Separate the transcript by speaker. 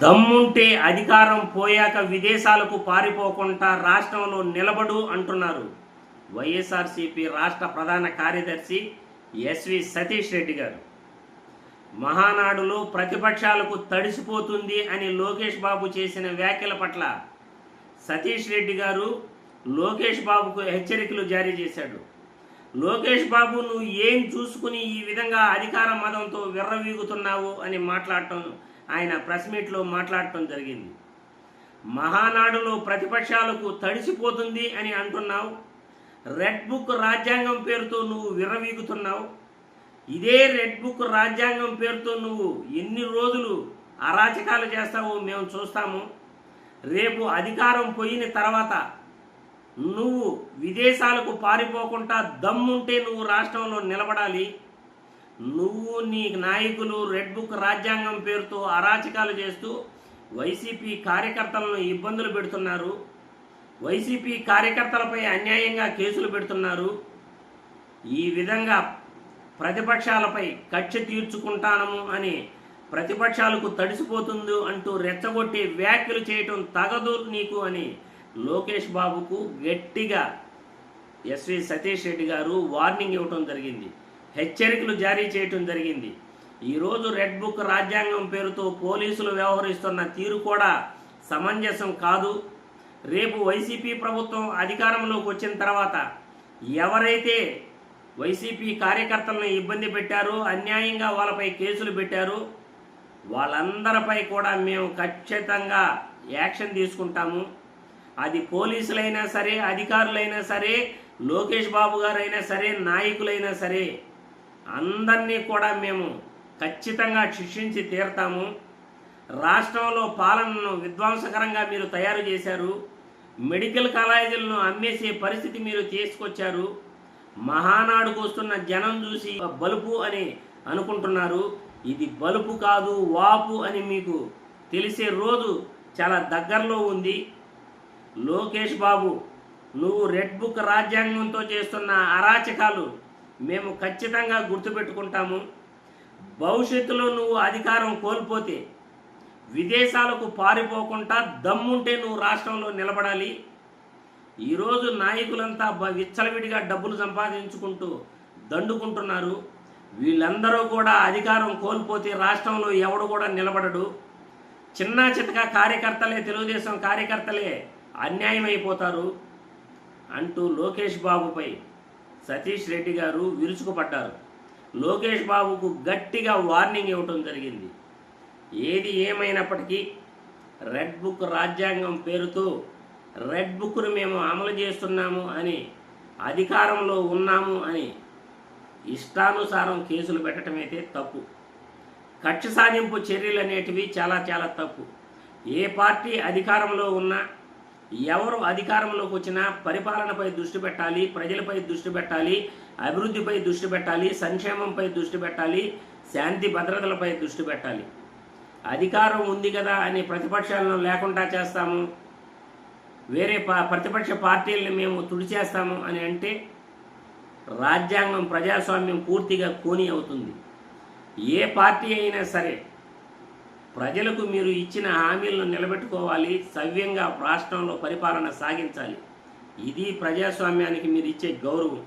Speaker 1: దమ్ముంటే అధికారం పోయాక విదేశాలకు పారిపోకుండా రాష్ట్రంలో నిలబడు అంటున్నారు వైఎస్ఆర్సీపీ రాష్ట్ర ప్రధాన కార్యదర్శి ఎస్వి సతీష్ రెడ్డి గారు. మహానాడులో ప్రతిపక్షాలకు తడిసిపోతుంది అని లోకేష్ బాబు చేసిన వ్యాఖ్యల పట్ల సతీష్ రెడ్డి గారు లోకేష్ బాబుకు హెచ్చరికలు జారీ చేశాడు. లోకేష్ బాబు, నువ్వు ఏం చూసుకుని ఈ విధంగా అధికార మదంతో విర్రవీగుతున్నావు అని మాట్లాడటం, ఆయన ప్రెస్ మీట్లో మాట్లాడటం జరిగింది. మహానాడులో ప్రతిపక్షాలకు తడిసిపోతుంది అని అంటున్నావు, రెడ్ బుక్ రాజ్యాంగం పేరుతో నువ్వు విర్రవీగుతున్నావు. ఇదే రెడ్ బుక్ రాజ్యాంగం పేరుతో నువ్వు ఎన్ని రోజులు అరాచకాలు చేస్తావో మేము చూస్తాము. రేపు అధికారం పోయిన తర్వాత నువ్వు విదేశాలకు పారిపోకుండా దమ్ముంటే నువ్వు రాష్ట్రంలో నిలబడాలి. నువ్వు నీ నాయకులు రెడ్ బుక్ రాజ్యాంగం పేరుతో అరాచకాలు చేస్తూ వైసీపీ కార్యకర్తలను ఇబ్బందులు పెడుతున్నారు. వైసీపీ కార్యకర్తలపై అన్యాయంగా కేసులు పెడుతున్నారు. ఈ విధంగా ప్రతిపక్షాలపై కక్ష తీర్చుకుంటాము అని ప్రతిపక్షాలకు తడిసిపోతుంది అంటూ రెచ్చగొట్టి వ్యాఖ్యలు చేయటం తగదు నీకు అని లోకేష్ బాబుకు గట్టిగా ఎస్వి సతీష్ రెడ్డి గారు వార్నింగ్ ఇవ్వటం జరిగింది, హెచ్చరికలు జారీ చేయటం జరిగింది. ఈరోజు రెడ్ బుక్ రాజ్యాంగం పేరుతో పోలీసులు వ్యవహరిస్తున్న తీరు కూడా సమంజసం కాదు. రేపు వైసీపీ ప్రభుత్వం అధికారంలోకి వచ్చిన తర్వాత ఎవరైతే వైసీపీ కార్యకర్తలను ఇబ్బంది పెట్టారో, అన్యాయంగా వాళ్ళపై కేసులు పెట్టారో, వాళ్ళందరిపై కూడా మేము ఖచ్చితంగా యాక్షన్ తీసుకుంటాము. అది పోలీసులైనా సరే, అధికారులైనా సరే, లోకేష్ బాబు గారైనా సరే, నాయకులైనా సరే, అందరినీ కూడా మేము ఖచ్చితంగా శిక్షించి తీరుతాము. రాష్ట్రంలో పాలనను విధ్వంసకరంగా మీరు తయారు చేశారు. మెడికల్ కాలేజీలను అమ్మేసే పరిస్థితి మీరు తీసుకొచ్చారు. మహానాడుకు వస్తున్న జనం చూసి బలుపు అని అనుకుంటున్నారు. ఇది బలుపు కాదు, వాపు అని మీకు తెలిసే రోజు చాలా దగ్గరలో ఉంది. లోకేష్ బాబు, నువ్వు రెడ్ బుక్ రాజ్యాంగంతో చేస్తున్న అరాచకాలు మేము ఖచ్చితంగా గుర్తుపెట్టుకుంటాము. భవిష్యత్తులో నువ్వు అధికారం కోల్పోతే విదేశాలకు పారిపోకుండా దమ్ముంటే నువ్వు రాష్ట్రంలో నిలబడాలి. ఈరోజు నాయకులంతా విచ్చలవిడిగా డబ్బులు సంపాదించుకుంటూ దండుకుంటున్నారు. వీళ్ళందరూ కూడా అధికారం కోల్పోతే రాష్ట్రంలో ఎవడు కూడా నిలబడడు. చిన్న చితక కార్యకర్తలే, తెలుగుదేశం కార్యకర్తలే అన్యాయం అయిపోతారు అంటూ లోకేష్ బాబుపై సతీష్ రెడ్డి గారు విరుచుకుపడ్డారు. లోకేష్ బాబుకు గట్టిగా వార్నింగ్ ఇవ్వటం జరిగింది. ఏది ఏమైనప్పటికీ రెడ్ బుక్ రాజ్యాంగం పేరుతో రెడ్ బుక్ను మేము అమలు చేస్తున్నాము అని, అధికారంలో ఉన్నాము అని ఇష్టానుసారం కేసులు పెట్టడం అయితే తప్పు. కక్ష సాధింపు చర్యలు అనేటివి చాలా చాలా తప్పు. ఏ పార్టీ అధికారంలో ఉన్నా, ఎవరు అధికారంలోకి వచ్చినా పరిపాలనపై దృష్టి పెట్టాలి, ప్రజలపై దృష్టి పెట్టాలి, అభివృద్ధిపై దృష్టి పెట్టాలి, సంక్షేమంపై దృష్టి పెట్టాలి, శాంతి భద్రతలపై దృష్టి పెట్టాలి. అధికారం ఉంది కదా అని ప్రతిపక్షాలను లేకుండా చేస్తాము, వేరే ప్రతిపక్ష పార్టీలను మేము తుడిచేస్తాము అని అంటే రాజ్యాంగం, ప్రజాస్వామ్యం పూర్తిగా ఖూనీ అవుతుంది. ఏ పార్టీ అయినా సరే ప్రజలకు మీరు ఇచ్చిన హామీలను నిలబెట్టుకోవాలి, సవ్యంగా రాష్ట్రంలో పరిపాలన సాగించాలి. ఇది ప్రజాస్వామ్యానికి మీరు ఇచ్చే గౌరవం.